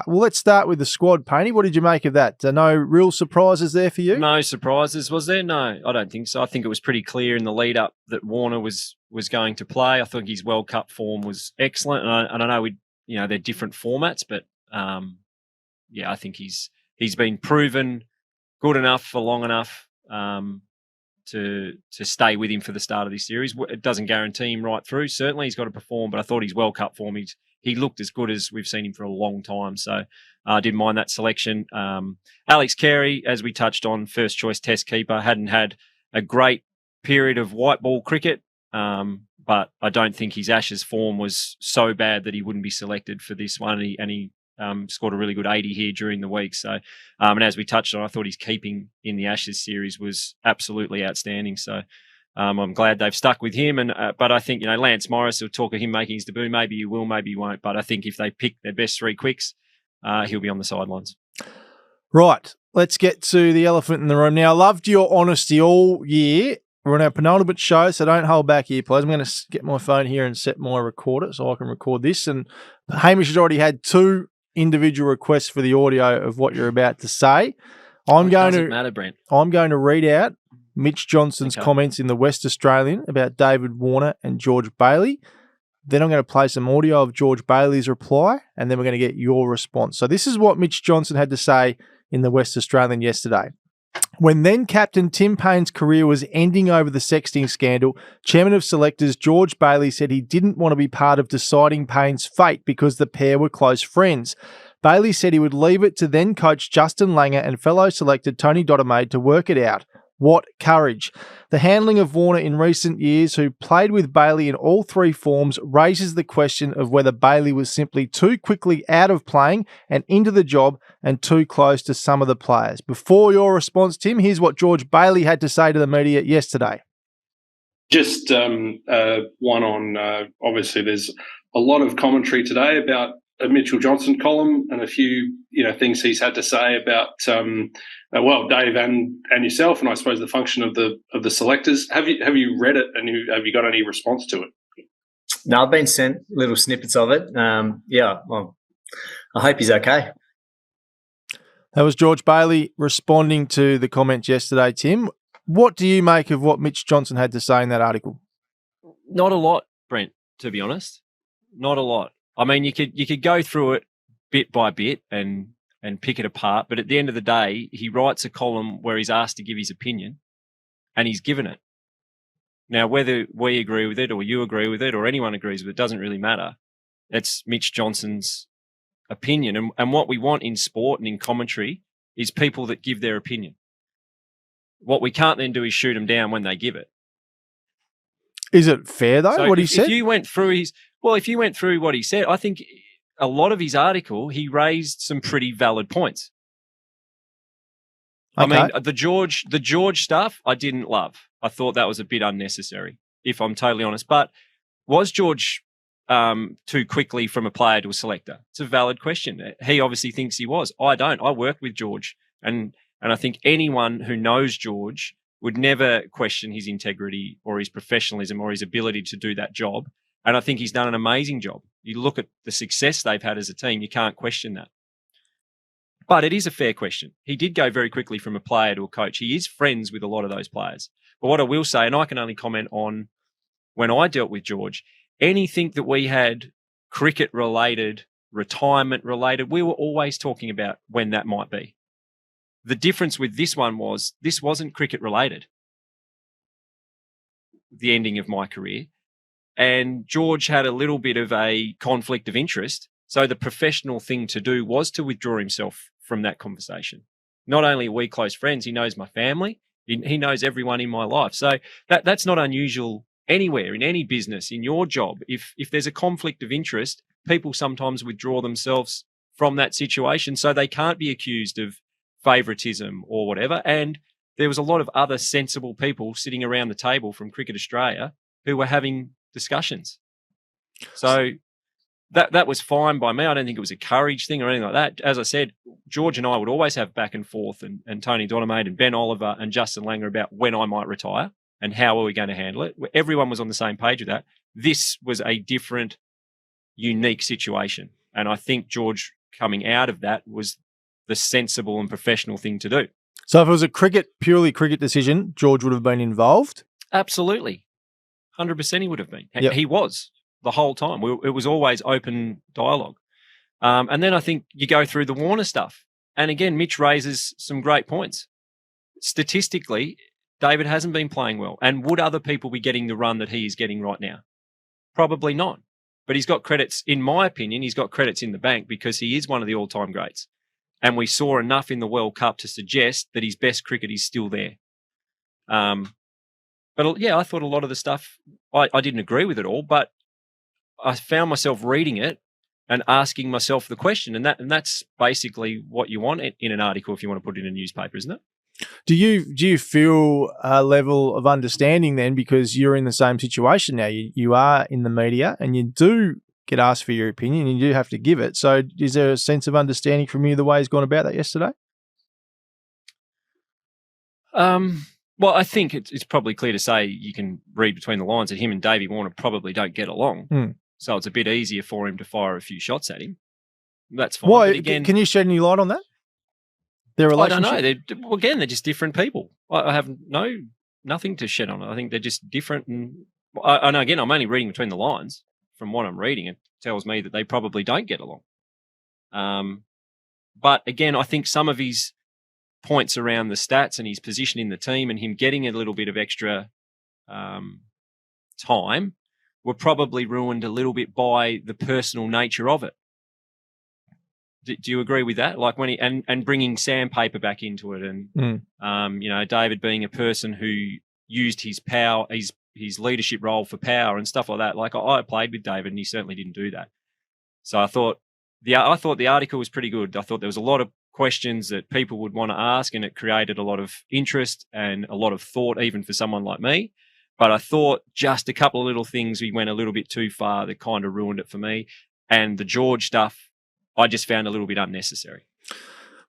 Well, let's start with the squad, Paine. What did you make of that? No real surprises there for you? No surprises, was there? No, I don't think so. I think it was pretty clear in the lead-up that Warner was going to play. I think his World Cup form was excellent, and I know they're different formats, but I think he's been proven good enough for long enough to stay with him for the start of this series. It doesn't guarantee him right through. Certainly, he's got to perform, but I thought his World Cup form, he looked as good as we've seen him for a long time. So I didn't mind that selection. Alex Carey, as we touched on, first choice Test keeper, hadn't had a great period of white ball cricket, but I don't think his Ashes form was so bad that he wouldn't be selected for this one. And he scored a really good 80 here during the week. So, and as we touched on, I thought his keeping in the Ashes series was absolutely outstanding. So I'm glad they've stuck with him. But I think, Lance Morris, will talk of him making his debut. Maybe he will, maybe he won't. But I think if they pick their best three quicks, he'll be on the sidelines. Right. Let's get to the elephant in the room. Now, I loved your honesty all year. We're on our penultimate show, so don't hold back here, please. I'm going to get my phone here and set my recorder so I can record this. And Hamish has already had 2 individual requests for the audio of what you're about to say. Doesn't matter, Brent. I'm going to read out Mitch Johnson's comments in the West Australian about David Warner and George Bailey. Then I'm going to play some audio of George Bailey's reply, and then we're going to get your response. So this is what Mitch Johnson had to say in the West Australian yesterday. When then captain Tim Paine's career was ending over the sexting scandal, chairman of selectors George Bailey said he didn't want to be part of deciding Paine's fate because the pair were close friends. Bailey said he would leave it to then coach Justin Langer and fellow selector Tony Dottermaid to work it out. What courage. The handling of Warner in recent years, who played with Bailey in all 3 forms, raises the question of whether Bailey was simply too quickly out of playing and into the job and too close to some of the players. Before your response, Tim, here's what George Bailey had to say to the media yesterday. Just one on, obviously there's a lot of commentary today about a Mitchell Johnson column and a few, things he's had to say about, Dave and yourself, and I suppose the function of the selectors. Have you read it, and have you got any response to it? No, I've been sent little snippets of it. Well, I hope he's okay. That was George Bailey responding to the comments yesterday, Tim. What do you make of what Mitch Johnson had to say in that article? Not a lot, Brent, to be honest. Not a lot. I mean, you could go through it bit by bit and pick it apart, but at the end of the day, he writes a column where he's asked to give his opinion, and he's given it. Now, whether we agree with it or you agree with it or anyone agrees with it doesn't really matter. It's Mitch Johnson's opinion, and what we want in sport and in commentary is people that give their opinion. What we can't then do is shoot them down when they give it. Is it fair, though, what he said? If you went through what he said, I think a lot of his article, he raised some pretty valid points. Okay. I mean, the George stuff, I didn't love. I thought that was a bit unnecessary, if I'm totally honest. But was George too quickly from a player to a selector? It's a valid question. He obviously thinks he was. I don't. I worked with George, and I think anyone who knows George would never question his integrity or his professionalism or his ability to do that job. And I think he's done an amazing job. You look at the success they've had as a team, you can't question that. But it is a fair question. He did go very quickly from a player to a coach. He is friends with a lot of those players. But what I will say, and I can only comment on when I dealt with George, anything that we had cricket-related, retirement-related, we were always talking about when that might be. The difference with this one was this wasn't cricket-related, the ending of my career. And George had a little bit of a conflict of interest. So the professional thing to do was to withdraw himself from that conversation. Not only are we close friends, he knows my family. He knows everyone in my life. So that's not unusual anywhere, in any business, in your job. If there's a conflict of interest, people sometimes withdraw themselves from that situation so they can't be accused of favoritism or whatever. And there was a lot of other sensible people sitting around the table from Cricket Australia who were having discussions. So that was fine by me. I don't think it was a courage thing or anything like that. As I said, George and I would always have back and forth, and Tony Dottermaid and Ben Oliver and Justin Langer about when I might retire and how are we going to handle it. Everyone was on the same page with that. This was a different, unique situation. And I think George coming out of that was the sensible and professional thing to do. So if it was a purely cricket decision, George would have been involved? Absolutely. 100% he would have been. Yep. He was the whole time. It was always open dialogue. And then I think you go through the Warner stuff. And again, Mitch raises some great points. Statistically, David hasn't been playing well. And would other people be getting the run that he is getting right now? Probably not. But he's got credits, in my opinion, he's got credits in the bank because he is one of the all-time greats. And we saw enough in the World Cup to suggest that his best cricket is still there. But yeah, I thought a lot of the stuff, I didn't agree with it all, but I found myself reading it and asking myself the question. And that's basically what you want in an article if you want to put it in a newspaper, isn't it? Do you feel a level of understanding then, because you're in the same situation now? You are in the media and you do get asked for your opinion and you do have to give it. So is there a sense of understanding from you the way he's gone about that yesterday? Well, I think it's probably clear to say you can read between the lines that him and Davey Warner probably don't get along. So it's a bit easier for him to fire a few shots at him. That's fine. Why? But again, can you shed any light on that? Their relationship? I don't know. They're just different people. I have nothing to shed on it. I think they're just different. And I know, again, I'm only reading between the lines. From what I'm reading, it tells me that they probably don't get along. But again, I think some of his points around the stats and his position in the team and him getting a little bit of extra time were probably ruined a little bit by the personal nature of it. Do you agree with that? Like when and bringing sandpaper back into it, and David being a person who used his power, his leadership role for power and stuff like that. Like I played with David, and he certainly didn't do that. So I thought the article was pretty good. I thought there was a lot of questions that people would want to ask, and it created a lot of interest and a lot of thought, even for someone like me. But I thought just a couple of little things we went a little bit too far that kind of ruined it for me. And the George stuff, I just found a little bit unnecessary.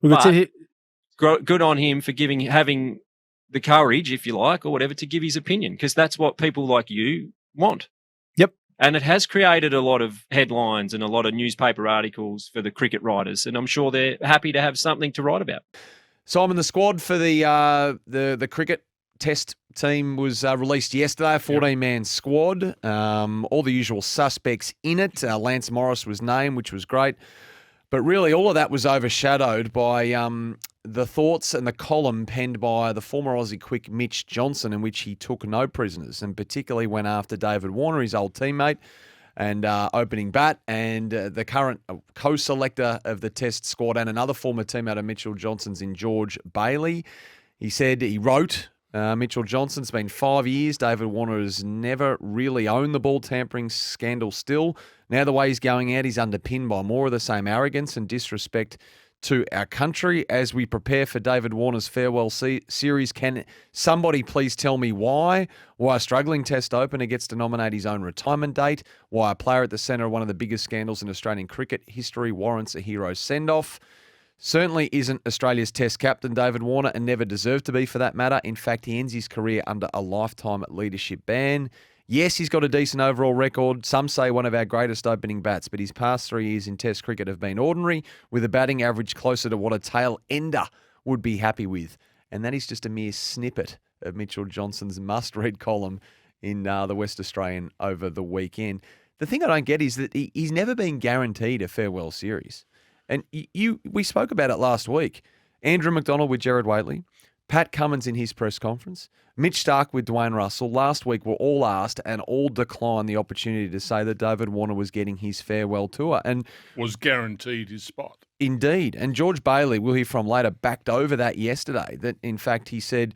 Good on him for having the courage, if you like, or whatever, to give his opinion, because that's what people like you want. Yep. And it has created a lot of headlines and a lot of newspaper articles for the cricket writers, and I'm sure they're happy to have something to write about. Simon, the squad for the cricket test team was released yesterday, a 14-man squad, all the usual suspects in it. Lance Morris was named, which was great. But really, all of that was overshadowed by the thoughts and the column penned by the former Aussie quick Mitch Johnson, in which he took no prisoners and particularly went after David Warner, his old teammate and opening bat, and the current co-selector of the test squad and another former teammate of Mitchell Johnson's in George Bailey. He wrote, Mitchell Johnson's been 5 years. David Warner has never really owned the ball tampering scandal still. Now the way he's going out, he's underpinned by more of the same arrogance and disrespect to our country. As we prepare for David Warner's farewell series, can somebody please tell me why a struggling test opener gets to nominate his own retirement date, why a player at the centre of one of the biggest scandals in Australian cricket history warrants a hero send-off? Certainly isn't Australia's test captain, David Warner, and never deserved to be for that matter. In fact, he ends his career under a lifetime leadership ban. Yes, he's got a decent overall record. Some say one of our greatest opening bats, but his past 3 years in Test cricket have been ordinary, with a batting average closer to what a tail ender would be happy with. And that is just a mere snippet of Mitchell Johnson's must-read column in the West Australian over the weekend. The thing I don't get is that he's never been guaranteed a farewell series. And we spoke about it last week. Andrew McDonald with Gerard Whateley, Pat Cummins in his press conference, Mitch Starc with Dwayne Russell last week were all asked and all declined the opportunity to say that David Warner was getting his farewell tour and was guaranteed his spot. Indeed. And George Bailey, we'll hear from later, backed over that yesterday. That in fact he said,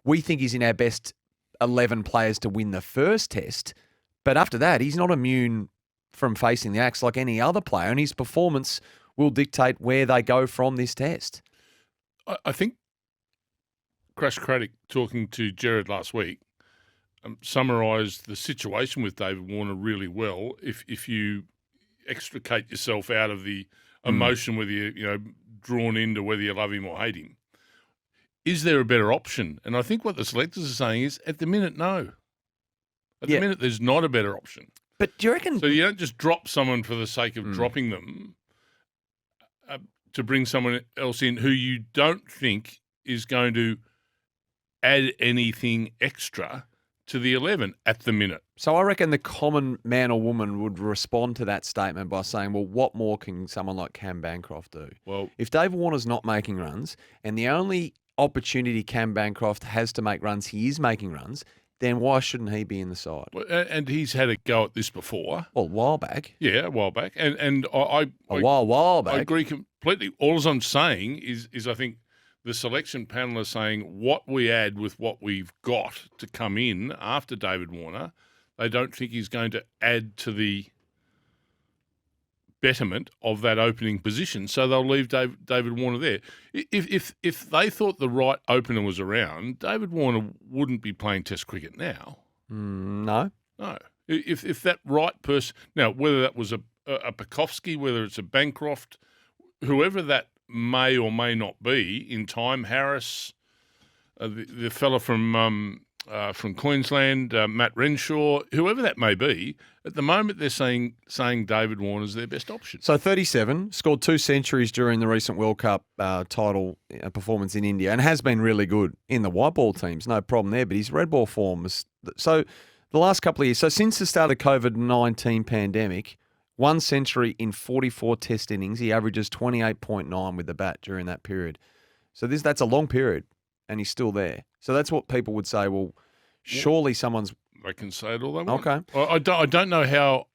we think he's in our best 11 players to win the first test, but after that he's not immune from facing the axe like any other player, and his performance will dictate where they go from this test. I think Crash Craddock, talking to Gerard last week, summarised the situation with David Warner really well. If you extricate yourself out of the emotion, whether you're drawn into whether you love him or hate him, is there a better option? And I think what the selectors are saying is, at the minute, no. At the minute, there's not a better option. But do you reckon? So you don't just drop someone for the sake of dropping them. to bring someone else in who you don't think is going to add anything extra to the 11 at the minute. So I reckon the common man or woman would respond to that statement by saying, well, what more can someone like Cam Bancroft do? Well, if Dave Warner's not making runs and the only opportunity Cam Bancroft has to make runs, he is making runs, then why shouldn't he be in the side? and he's had a go at this before. Well, a while back. Yeah, a while back. And I while back. I agree completely. All I'm saying is I think the selection panel are saying what we add with what we've got to come in after David Warner, they don't think he's going to add to the betterment of that opening position. So they'll leave David Warner there. If they thought the right opener was around, David Warner wouldn't be playing Test cricket now. No. If that right person, now whether that was a Pekovsky, whether it's a Bancroft, whoever that may or may not be in time, Harris, the fella from Queensland, Matt Renshaw, whoever that may be, at the moment they're saying David Warner's their best option. So 37, scored 2 centuries during the recent World Cup title performance in India and has been really good in the white ball teams, no problem there, but his red ball form was... So the last couple of years, so since the start of COVID-19 pandemic, 1 century in 44 test innings, he averages 28.9 with the bat during that period. So that's a long period and he's still there. So that's what people would say, well, surely someone's... They can say it all they want. Okay. I don't know how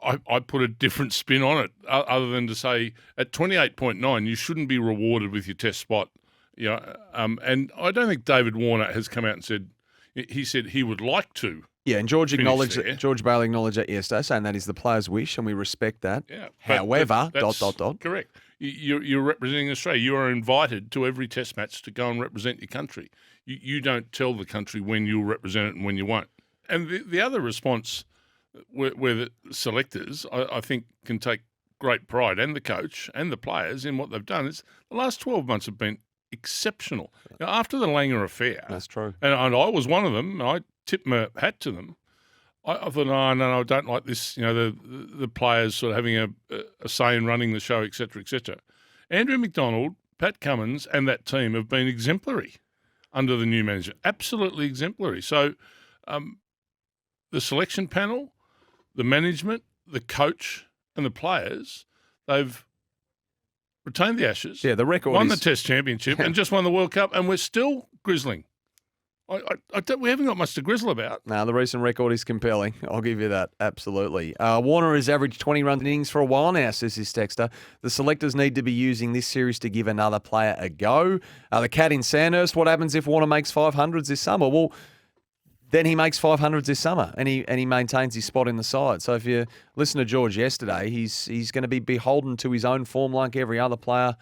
I put a different spin on it other than to say at 28.9 you shouldn't be rewarded with your test spot. And I don't think David Warner has come out and said he would like to. Yeah, and George Bailey acknowledged that yesterday, saying that is the player's wish, and we respect that. Yeah, however, that's ... Correct. You're representing Australia. You are invited to every test match to go and represent your country. You don't tell the country when you'll represent it and when you won't. And the other response where the selectors, I think, can take great pride, and the coach and the players, in what they've done, is the last 12 months have been exceptional. Now, after the Langer affair. That's true. And I was one of them. I tipped my hat to them. I thought, no, I don't like this, the players sort of having a say in running the show, et cetera, et cetera. Andrew McDonald, Pat Cummins and that team have been exemplary under the new manager, absolutely exemplary. So the selection panel, the management, the coach and the players, they've retained the Ashes. Yeah, the record won the Test Championship and just won the World Cup, and we're still grizzling. We haven't got much to grizzle about. No, the recent record is compelling. I'll give you that, absolutely. Warner has averaged 20 runs in innings for a while now, says his texter. The selectors need to be using this series to give another player a go. The cat in Sandhurst, what happens if Warner makes 500s this summer? Well, then he makes 500s this summer and he maintains his spot in the side. So if you listen to George yesterday, he's going to be beholden to his own form like every other player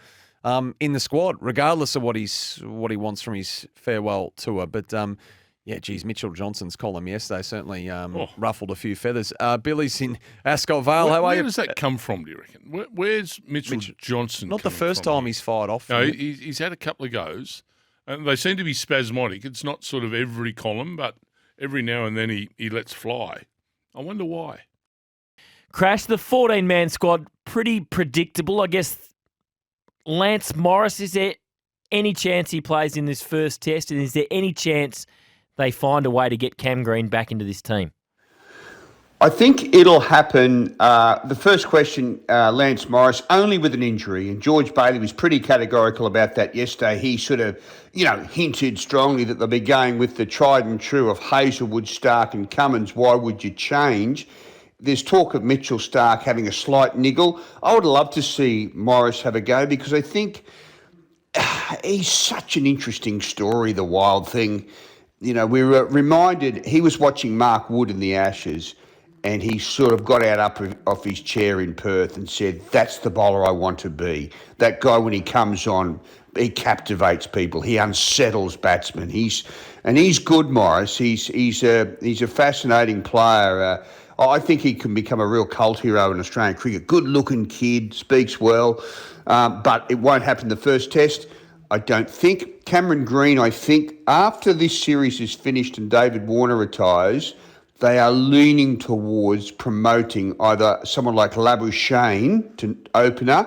in the squad, regardless of what he wants from his farewell tour. But Mitchell Johnson's column yesterday certainly ruffled a few feathers. Billy's in Ascot Vale. How are you? Where does that come from, do you reckon? Where's Mitchell Johnson? Not the first time he's fired off. No, he's had a couple of goes, and they seem to be spasmodic. It's not sort of every column, but every now and then he lets fly. I wonder why. Crash, the 14-man squad, pretty predictable. I guess Lance Morris, is there any chance he plays in this first test? And is there any chance they find a way to get Cam Green back into this team? I think it'll happen. The first question, Lance Morris, only with an injury. And George Bailey was pretty categorical about that yesterday. He sort of, hinted strongly that they'll be going with the tried and true of Hazelwood, Stark and Cummins. Why would you change? There's talk of Mitchell Stark having a slight niggle. I would love to see Morris have a go because I think he's such an interesting story, the Wild thing. We were reminded, he was watching Mark Wood in the Ashes and he sort of got out off his chair in Perth and said, that's the bowler I want to be. That guy, when he comes on, he captivates people. He unsettles batsmen. He's good, Morris. He's a fascinating player. I think he can become a real cult hero in Australian cricket. Good-looking kid, speaks well, but it won't happen the first test, I don't think. Cameron Green, I think, after this series is finished and David Warner retires, they are leaning towards promoting either someone like Labuschagne to opener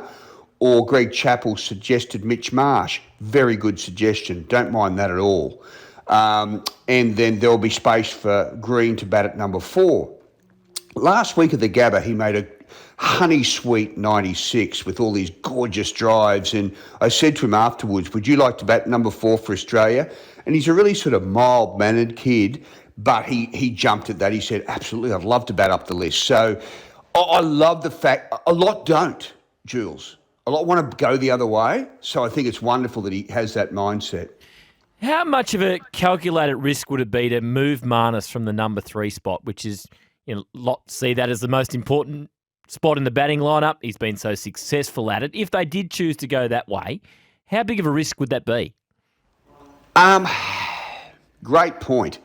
or Greg Chappell suggested Mitch Marsh. Very good suggestion. Don't mind that at all. And then there'll be space for Green to bat at number 4. Last week at the Gabba, he made a honey sweet 96 with all these gorgeous drives. And I said to him afterwards, would you like to bat number 4 for Australia? And he's a really sort of mild-mannered kid, but he jumped at that. He said, absolutely, I'd love to bat up the list. So I love the fact, a lot don't, Jules. A lot want to go the other way. So I think it's wonderful that he has that mindset. How much of a calculated risk would it be to move Marnus from the number 3 spot, which is, lot see that as the most important spot in the batting lineup? He's been so successful at it. If they did choose to go that way, how big of a risk would that be? Great point.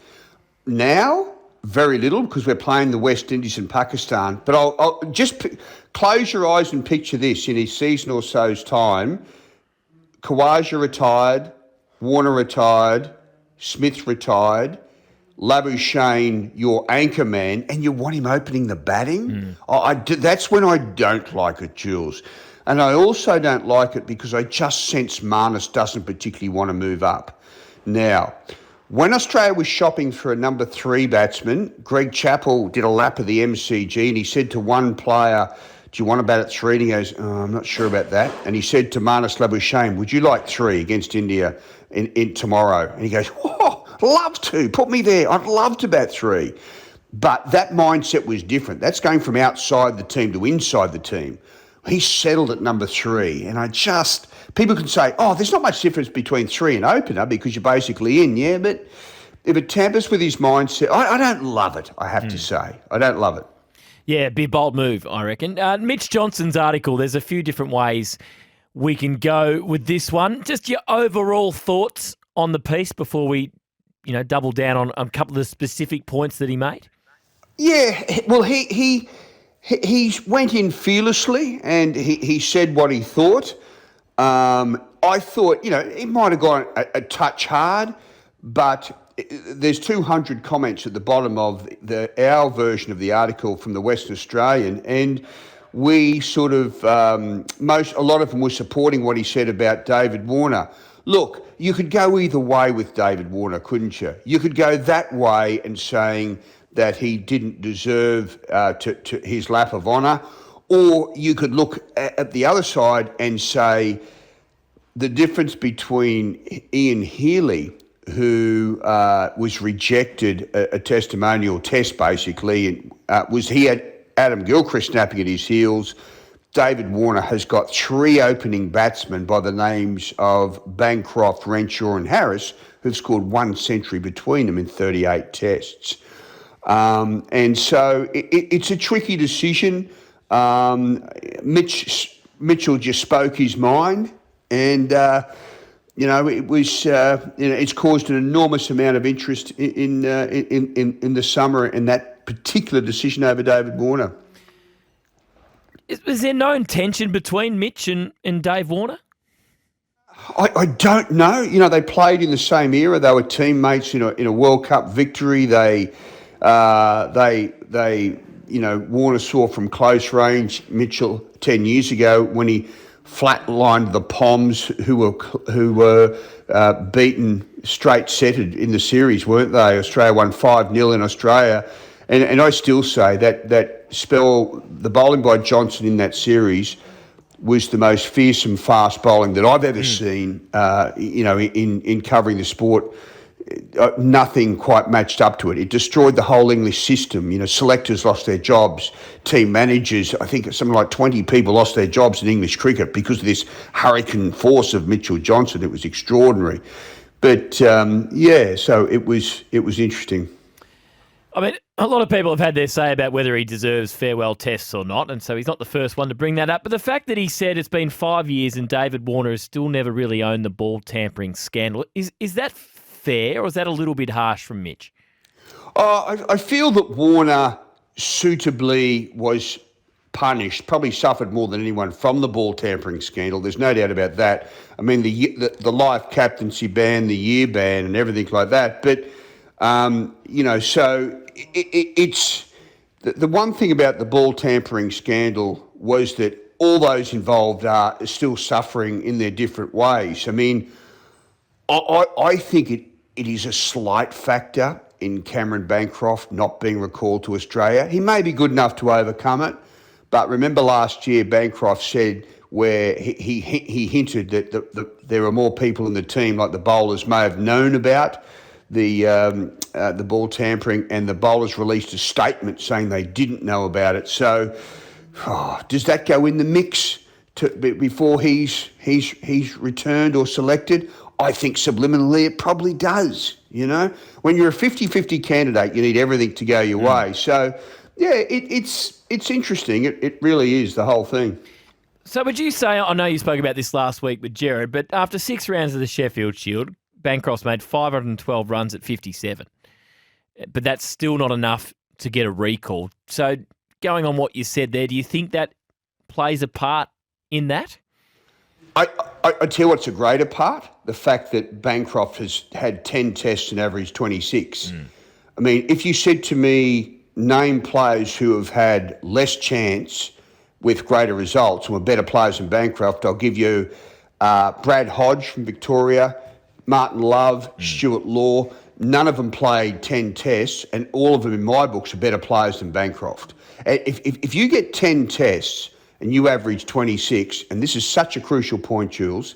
Now, very little, because we're playing the West Indies and Pakistan. But I'll just close your eyes and picture this. In his season or so's time, Khawaja retired, Warner retired, Smith retired, Labuschagne, your anchor man, and you want him opening the batting? That's when I don't like it, Jules. And I also don't like it because I just sense Marnus doesn't particularly want to move up. Now, when Australia was shopping for a number 3 batsman, Greg Chappell did a lap of the MCG and he said to one player, do you want to bat at 3? And he goes, I'm not sure about that. And he said to Marnus Labuschagne, would you like 3 against India in tomorrow? And he goes, love to. Put me there. I'd love to bat 3. But that mindset was different. That's going from outside the team to inside the team. He settled at number 3. And people can say, there's not much difference between 3 and opener because you're basically in. Yeah, but if it tampers with his mindset, I don't love it, I have to say. I don't love it. Yeah, be a bold move, I reckon. Mitch Johnson's article, there's a few different ways we can go with this one. Just your overall thoughts on the piece before we, double down on a couple of the specific points that he made? Yeah, well, he went in fearlessly and he said what he thought. I thought, he might have gone a touch hard, but there's 200 comments at the bottom of our version of the article from the Western Australian, and we sort of, a lot of them were supporting what he said about David Warner. Look, you could go either way with David Warner, couldn't you? You could go that way and saying that he didn't deserve to his lap of honour, or you could look at the other side and say the difference between Ian Healy, who was rejected a testimonial test basically, was he had Adam Gilchrist snapping at his heels. David Warner has got 3 opening batsmen by the names of Bancroft, Renshaw and Harris, who've scored 1 century between them in 38 tests. And so it's a tricky decision. Mitchell just spoke his mind, and it was it's caused an enormous amount of interest in the summer in that particular decision over David Warner. Was there no tension between Mitch and Dave Warner? I don't know. They played in the same era. They were teammates in a World Cup victory. They Warner saw from close range Mitchell 10 years ago when he flatlined the Poms, who were beaten straight-setted in the series, weren't they? Australia won 5-0 in Australia. And I still say that spell, the bowling by Johnson in that series was the most fearsome fast bowling that I've ever seen, in covering the sport. Nothing quite matched up to it. It destroyed the whole English system. Selectors lost their jobs, team managers, I think something like 20 people lost their jobs in English cricket because of this hurricane force of Mitchell Johnson. It was extraordinary. But, so it was interesting. I mean, a lot of people have had their say about whether he deserves farewell tests or not, and so he's not the first one to bring that up. But the fact that he said it's been 5 years and David Warner has still never really owned the ball tampering scandal, is that fair, or is that a little bit harsh from Mitch? I feel that Warner suitably was punished, probably suffered more than anyone from the ball tampering scandal. There's no doubt about that. I mean, the life captaincy ban, the year ban and everything like that. But, so it's the one thing about the ball tampering scandal was that all those involved are still suffering in their different ways. I mean, I think it is a slight factor in Cameron Bancroft not being recalled to Australia. He may be good enough to overcome it, but remember last year Bancroft said where he hinted that there are more people in the team, like the bowlers may have known about the ball tampering, and the bowlers released a statement saying they didn't know about it. So does that go in the mix before he's returned or selected? I think subliminally it probably does, you know. When you're a 50-50 candidate, you need everything to go your way. So, yeah, it's interesting. It really is, the whole thing. So would you say, I know you spoke about this last week with Jared, but after 6 rounds of the Sheffield Shield, Bancroft's made 512 runs at 57. But that's still not enough to get a recall. So going on what you said there, do you think that plays a part in that? I tell you what's a greater part, the fact that Bancroft has had 10 tests and averaged 26. I mean, if you said to me, name players who have had less chance with greater results and were better players than Bancroft, I'll give you Brad Hodge from Victoria, Martin Love, Stuart Law. None of them played 10 tests, and all of them in my books are better players than Bancroft. If you get 10 tests and you average 26, and this is such a crucial point, Jules,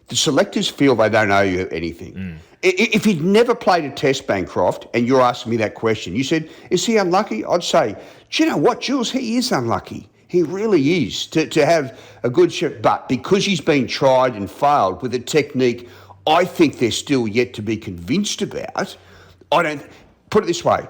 the selectors feel they don't owe you anything. If he'd never played a test, Bancroft, and you're asking me that question, you said, is he unlucky? I'd say, do you know what, Jules? He is unlucky. He really is, to have a good shot. But because he's been tried and failed with a technique I think they're still yet to be convinced about, put it this way,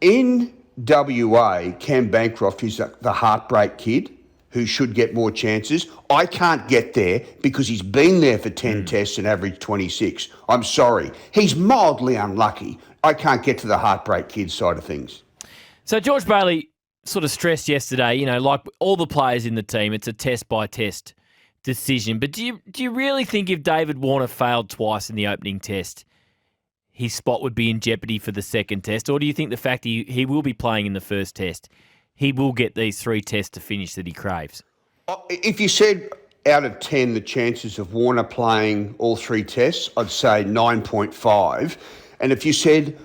in WA, Cam Bancroft is the heartbreak kid who should get more chances. I can't get there because he's been there for 10 tests and averaged 26. I'm sorry. He's mildly unlucky. I can't get to the heartbreak kid side of things. So George Bailey sort of stressed yesterday, you know, like all the players in the team, it's a test-by-test decision. But do you really think if David Warner failed twice in the opening test, his spot would be in jeopardy for the second test? Or do you think the fact he will be playing in the first test, he will get these 3 tests to finish that he craves? If you said out of 10 the chances of Warner playing all 3 tests, I'd say 9.5. And if you said,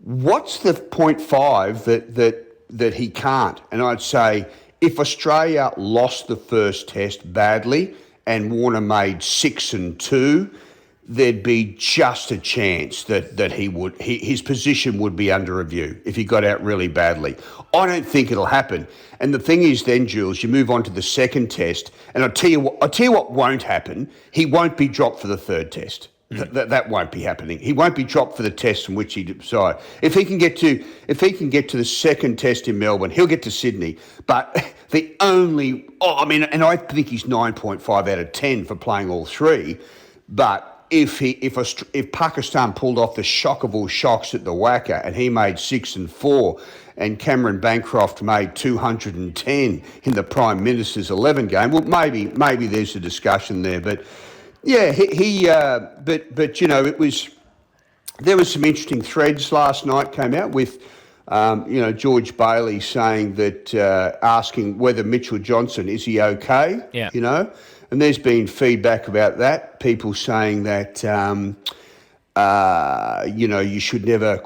what's the 0.5 that he can't? And I'd say if Australia lost the first test badly and Warner made 6 and 2, there'd be just a chance that his position would be under review if he got out really badly. I don't think it'll happen. And the thing is then, Jules, you move on to the second test, and I'll tell you what won't happen. He won't be dropped for the third test. That won't be happening. He won't be dropped for the test in which he decides. If he can get to the second test in Melbourne, he'll get to Sydney. But the only, and I think he's 9.5 out of 10 for playing all 3. But if Pakistan pulled off the shock of all shocks at the WACA and he made 6 and 4, and Cameron Bancroft made 210 in the Prime Minister's 11 game, well, maybe there's a discussion there, but. Yeah, but you know, there was some interesting threads last night came out with, George Bailey saying that, asking whether Mitchell Johnson, is he okay? Yeah. You know, and there's been feedback about that. People saying that, you should never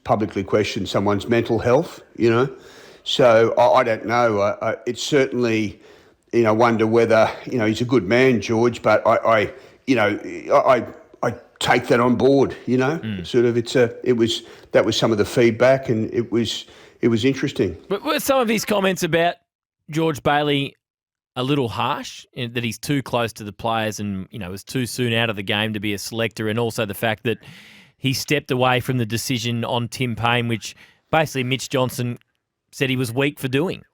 publicly question someone's mental health, you know. So I don't know. It's certainly... wonder whether, he's a good man, George, but I take that on board, Sort of that was some of the feedback, and it was interesting. But were some of his comments about George Bailey a little harsh, in that he's too close to the players and, was too soon out of the game to be a selector, and also the fact that he stepped away from the decision on Tim Paine, which basically Mitch Johnson said he was weak for doing?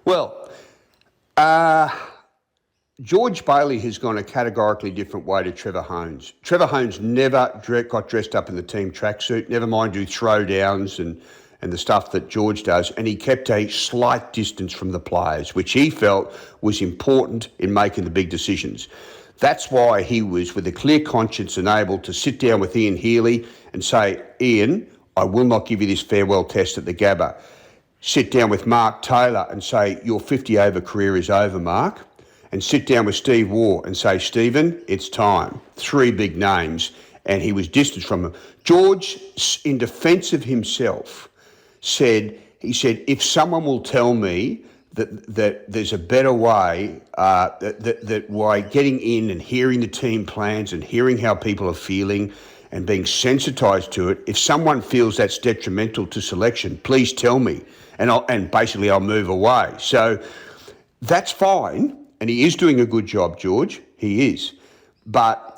Well... George Bailey has gone a categorically different way to Trevor Hohns. Trevor Hohns never got dressed up in the team tracksuit, never mind do throwdowns and the stuff that George does, and he kept a slight distance from the players, which he felt was important in making the big decisions. That's why he was, with a clear conscience, and able to sit down with Ian Healy and say, Ian, I will not give you this farewell test at the Gabba. sit down with Mark Taylor and say, your 50-over career is over, Mark, and sit down with Steve Waugh and say, Stephen, it's time. 3 big names, and he was distanced from them. George, in defence of himself, said, if someone will tell me that there's a better way, that why getting in and hearing the team plans and hearing how people are feeling and being sensitised to it, if someone feels that's detrimental to selection, please tell me, and basically I'll move away. So that's fine, and he is doing a good job, George. He is, but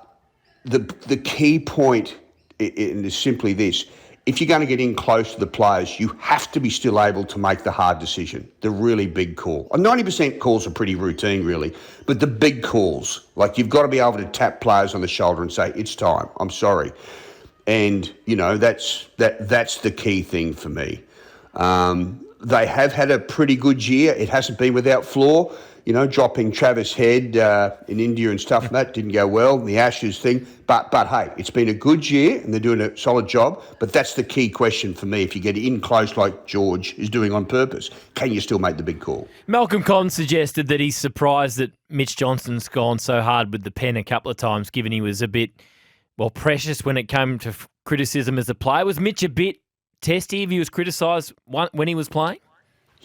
the key point is simply this. If you're going to get in close to the players, you have to be still able to make the hard decision, the really big call. 90% calls are pretty routine, really, but the big calls, like you've got to be able to tap players on the shoulder and say, it's time, I'm sorry. And, that's the key thing for me. They have had a pretty good year. It hasn't been without flaw. Dropping Travis Head in India and stuff, and that didn't go well, the Ashes thing. But hey, it's been a good year and they're doing a solid job. But that's the key question for me. If you get in close like George is doing on purpose, can you still make the big call? Malcolm Collins suggested that he's surprised that Mitch Johnson's gone so hard with the pen a couple of times, given he was a bit, precious when it came to criticism as a player. Was Mitch a bit testy if he was criticised when he was playing?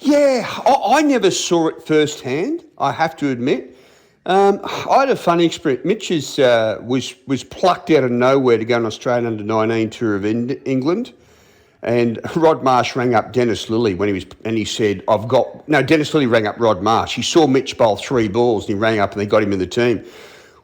Yeah, I never saw it firsthand, I have to admit. I had a funny experience. Mitch was plucked out of nowhere to go on Australian under-19 tour of England. And Rod Marsh rang up Dennis Lilly and he said, Dennis Lilly rang up Rod Marsh. He saw Mitch bowl 3 balls and he rang up and they got him in the team.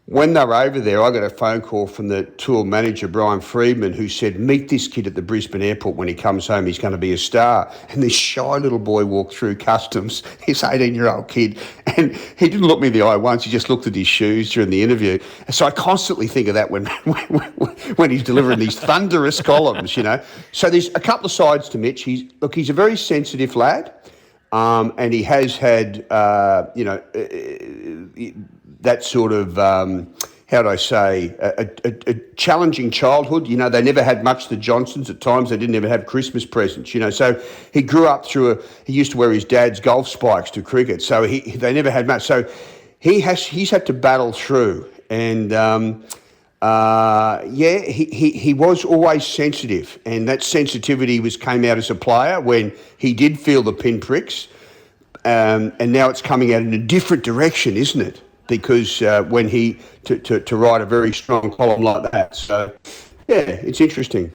When they were over there, I got a phone call from the tour manager, Brian Friedman, who said, meet this kid at the Brisbane airport. When he comes home, he's going to be a star. And this shy little boy walked through customs, this 18-year-old kid, and he didn't look me in the eye once. He just looked at his shoes during the interview. So I constantly think of that when he's delivering these thunderous columns, So there's a couple of sides to Mitch. He's a very sensitive lad, and he has had, that sort of, a challenging childhood. They never had much, the Johnsons. At times they didn't even have Christmas presents, So he grew up he used to wear his dad's golf spikes to cricket. So they never had much. So he's had to battle through. And, he was always sensitive. And that sensitivity came out as a player when he did feel the pinpricks. And now it's coming out in a different direction, isn't it? Because when to write a very strong column like that. So, yeah, it's interesting.